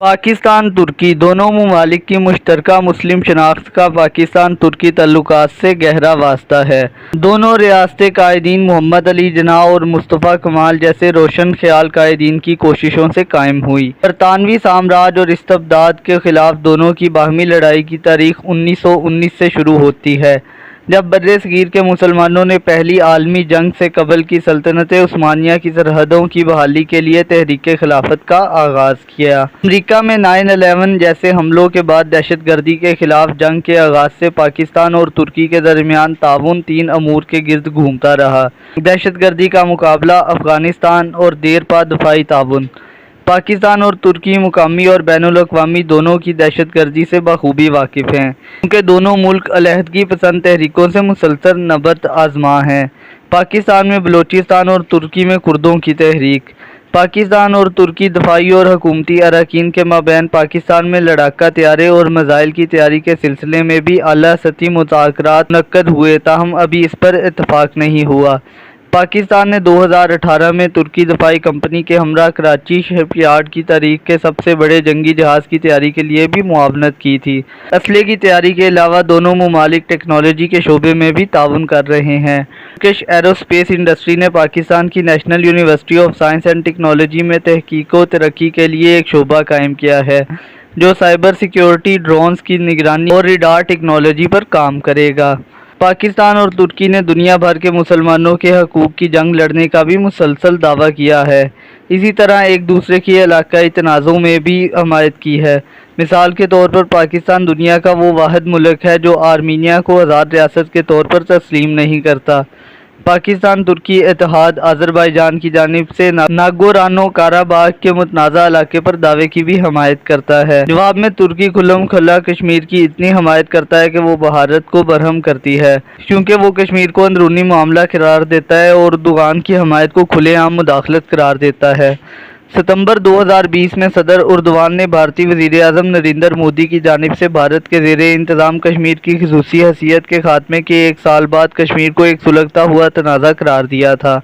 پاکستان ترکی دونوں ممالک کی مشترکہ مسلم شناخت کا پاکستان ترکی تعلقات سے گہرا واسطہ ہے۔ دونوں ریاستیں قائدین محمد علی جناح اور مصطفیٰ کمال جیسے روشن خیال قائدین کی کوششوں سے قائم ہوئی۔ برطانوی سامراج اور استبداد کے خلاف دونوں کی باہمی لڑائی کی تاریخ 1919 سے شروع ہوتی ہے، جب برصغیر کے مسلمانوں نے پہلی عالمی جنگ سے قبل کی سلطنت عثمانیہ کی سرحدوں کی بحالی کے لیے تحریک خلافت کا آغاز کیا۔ امریکہ میں 9/11 جیسے حملوں کے بعد دہشت گردی کے خلاف جنگ کے آغاز سے پاکستان اور ترکی کے درمیان تعاون 3 امور کے گرد گھومتا رہا: دہشت گردی کا مقابلہ، افغانستان اور دیرپا دفاعی تعاون۔ پاکستان اور ترکی مقامی اور بین الاقوامی دونوں کی دہشت گردی سے بخوبی واقف ہیں، کیونکہ دونوں ملک علیحدگی پسند تحریکوں سے مسلسل نبرد آزما ہیں۔ پاکستان میں بلوچستان اور ترکی میں کردوں کی تحریک۔ پاکستان اور ترکی دفاعی اور حکومتی اراکین کے مابین پاکستان میں لڑاکا طیارے اور میزائل کی تیاری کے سلسلے میں بھی اعلیٰ سطحی مذاکرات منعقد ہوئے، تاہم ابھی اس پر اتفاق نہیں ہوا۔ پاکستان نے 2018 میں ترکی دفاعی کمپنی کے ہمراہ کراچی شپ یارڈ کی تاریخ کے سب سے بڑے جنگی جہاز کی تیاری کے لیے بھی معاونت کی تھی۔ اسلحے کی تیاری کے علاوہ دونوں ممالک ٹیکنالوجی کے شعبے میں بھی تعاون کر رہے ہیں۔ ترکش ایرو اسپیس انڈسٹری نے پاکستان کی national university of science and technology میں تحقیق و ترقی کے لیے ایک شعبہ قائم کیا ہے، جو سائبر سیکیورٹی، ڈرونز کی نگرانی اور ریڈار ٹیکنالوجی پر کام کرے گا۔ پاکستان اور ترکی نے دنیا بھر کے مسلمانوں کے حقوق کی جنگ لڑنے کا بھی مسلسل دعویٰ کیا ہے، اسی طرح ایک دوسرے کی علاقائی تنازع میں بھی حمایت کی ہے۔ مثال کے طور پر پاکستان دنیا کا وہ واحد ملک ہے جو آرمینیا کو آزاد ریاست کے طور پر تسلیم نہیں کرتا۔ پاکستان ترکی اتحاد آذربائیجان کی جانب سے ناگورانو کاراباخ کے متنازع علاقے پر دعوے کی بھی حمایت کرتا ہے۔ جواب میں ترکی کھلم کھلا کشمیر کی اتنی حمایت کرتا ہے کہ وہ بھارت کو برہم کرتی ہے، کیونکہ وہ کشمیر کو اندرونی معاملہ قرار دیتا ہے اور اردوغان کی حمایت کو کھلے عام مداخلت قرار دیتا ہے۔ ستمبر 2020 میں صدر اردوغان نے بھارتی وزیر اعظم نریندر مودی کی جانب سے بھارت کے زیر انتظام کشمیر کی خصوصی حیثیت کے خاتمے کے 1 سال بعد کشمیر کو ایک سلگتا ہوا تنازع قرار دیا تھا۔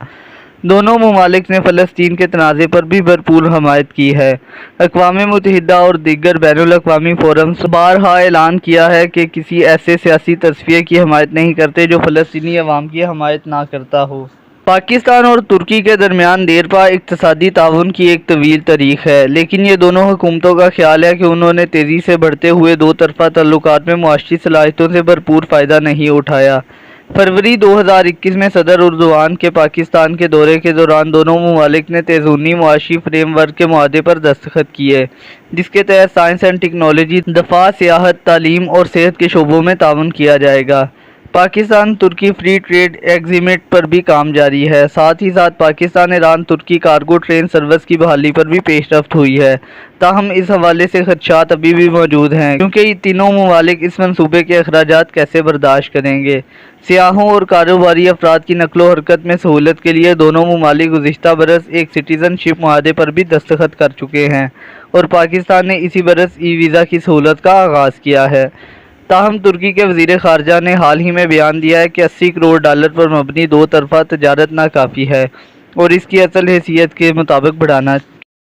دونوں ممالک نے فلسطین کے تنازع پر بھی بھرپور حمایت کی ہے۔ اقوام متحدہ اور دیگر بین الاقوامی فورمز بارہا اعلان کیا ہے کہ کسی ایسے سیاسی تصفیے کی حمایت نہیں کرتے جو فلسطینی عوام کی حمایت نہ کرتا ہو۔ پاکستان اور ترکی کے درمیان دیرپا اقتصادی تعاون کی ایک طویل تاریخ ہے، لیکن یہ دونوں حکومتوں کا خیال ہے کہ انہوں نے تیزی سے بڑھتے ہوئے دو طرفہ تعلقات میں معاشی صلاحیتوں سے بھرپور فائدہ نہیں اٹھایا۔ فروری 2021 میں صدر اردوغان کے پاکستان کے دورے کے دوران دونوں ممالک نے تیزونی معاشی فریم ورک کے معاہدے پر دستخط کیے، جس کے تحت سائنس اینڈ ٹیکنالوجی، دفاع، سیاحت، تعلیم اور صحت کے شعبوں میں تعاون کیا جائے گا۔ پاکستان ترکی فری ٹریڈ ایگریمنٹ پر بھی کام جاری ہے۔ ساتھ ہی ساتھ پاکستان ایران ترکی کارگو ٹرین سروس کی بحالی پر بھی پیش رفت ہوئی ہے، تاہم اس حوالے سے خدشات ابھی بھی موجود ہیں، کیونکہ یہ تینوں ممالک اس منصوبے کے اخراجات کیسے برداشت کریں گے۔ سیاحوں اور کاروباری افراد کی نقل و حرکت میں سہولت کے لیے دونوں ممالک گزشتہ برس ایک سٹیزن شپ معاہدے پر بھی دستخط کر چکے ہیں، اور پاکستان نے اسی برس ای ویزا کی سہولت کا آغاز کیا ہے۔ تاہم ترکی کے وزیر خارجہ نے حال ہی میں بیان دیا ہے کہ $80 کروڑ پر مبنی دو طرفہ تجارت ناکافی ہے اور اس کی اصل حیثیت کے مطابق بڑھانا